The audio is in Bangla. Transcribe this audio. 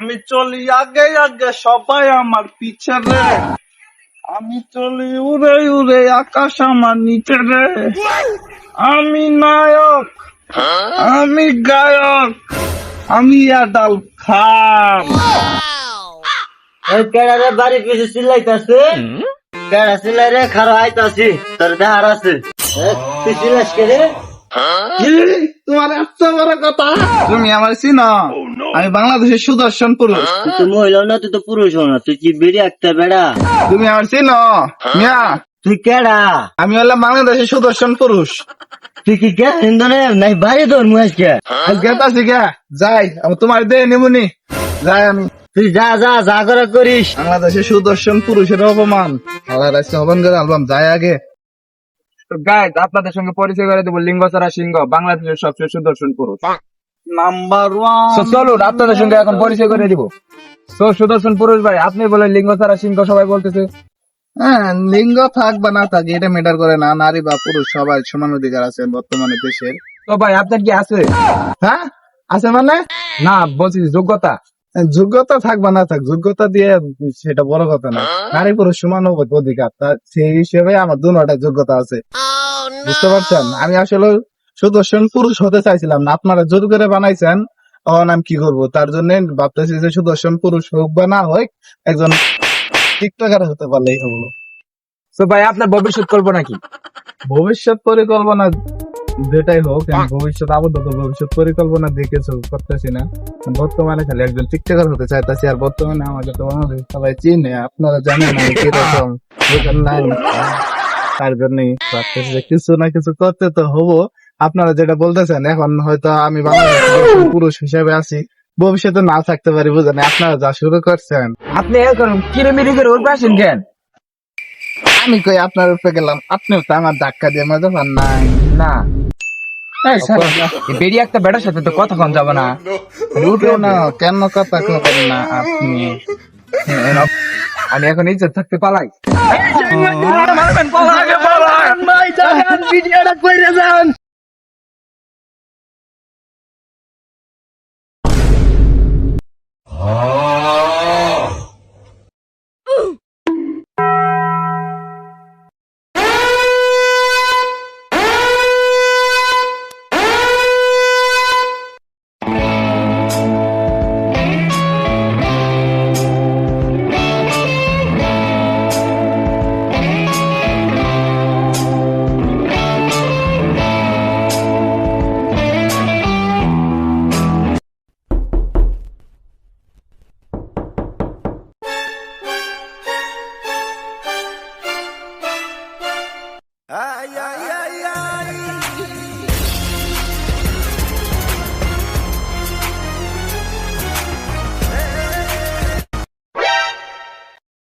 আমি চলি আগে আগে সবাই আমার পিছে রে, আমি চলি উড়ে উড়ে আকাশ আমার নিচে রে, আমি নায়ক, আমি গায়ক, আমি আদাল খান। কেডারে বাড়ি পিছু চিল্লাইতাছে, কেডা চিল্লাই রে? খারো আইতাছি, তোর দেহার আছে। তুই চিল্লাস কে রে? কি? তোমার এত বড় কথা? তুমি আমার চিনো? আমি বাংলাদেশের সুদর্শন পুরুষ। তুই তো মহিলা না, তুই তো পুরুষ না, তুই কি বেড়ি একটা বেড়া? তুমি আমার চিনো মিয়া? তুই কেডা? আমি হলাম বাংলাদেশের সুদর্শন পুরুষ। তুই কি কে হিন্দনে নাই বাড়ি তোর মুয়াজকে? গেতাছি গে, যাই আমি তোমার দে নিমুনি, যাই আমি। তুই যা যা যা করে করিস। বাংলাদেশের সুদর্শন পুরুষের অপমান, আল্লাহ রাস্তা অপমান করে আলবাম যাই আগে। তো গাইজ আপনাদের সঙ্গে পরিচয় করে দেবো লিঙ্গ ছাড়া সিংহ, বাংলাদেশের সবচেয়ে সুদর্শন পুরুষ। Number one. তো চলুন আপনাদের সঙ্গে এখন পরিচয় করে দিব। তো সুদর্শন পুরুষ ভাই, আপনি বলে লিঙ্গ ছাড়া সিংহ সবাই বলতেছে। হ্যাঁ, লিঙ্গ থাক বা না থাক এটা ম্যাটার করে না, নারী বা পুরুষ সবাই সমান অধিকার আছে বর্তমানে দেশের। তো ভাই আপনার কি আছে? হ্যাঁ আছে মানে? না বলছি যোগ্যতা। যোগ্যতা থাক বা না থাক, যোগ্যতা দিয়ে সেটা বড় কথা না। নারী পুরুষ সমান অধিকার, তা সেই হিসেবে আমার দুটোটা যোগ্যতা আছে, বুঝতে পারছেন? আমি আসলে সুদর্শন পুরুষ হতে চাইছিলাম না, আপনারা জোর করে বানাইছেন। তখন আমি কি করবো? তার জন্য ভাবতেছি যে সুদর্শন পুরুষ হোক বা না হোক, একজন টিকটকার হতে পারলেই হলো। তো ভাই আপনার ভবিষ্যৎ কল্পনা কি? ভবিষ্যৎ পরিকল্পনা যেটাই হোক, আমি ভবিষ্যৎ আপাতত ভবিষ্যৎ পরিকল্পনা দেখে করতেছি না। বর্তমানে খালি একজন টিকটকার হতে চাইতেছি। আর বর্তমানে আমাকে তো বাংলাদেশ সবাই চিনে, আপনারা জানেন আমি কিরকম, বুঝেন নাই? তার জন্যই ভাবতেছি যে কিছু না কিছু করতে তো হবো। আপনারা যেটা বলতেছেন, এখন হয়তো আমি বাংলাদেশের পুরুষ হিসেবে আছি, ভবিষ্যতে না থাকতে পারি, বুঝেন? আপনারা যা শুরু করছেন, আপনি এখন কিরমিরি করে উঠবে আসেন কেন? আমি কই আপনার উপরে গেলাম, আপনিও তো আমার ধাক্কা দিয়ে মজা পান নাই। না বেরি একটা বেটার সাথে তো কতক্ষণ যাবো না। উঠে না, কেন কথা কবেন না আপনি? আমি এখন ইজ্জত থাকতে পালাই। ভিডিওটা করে যান।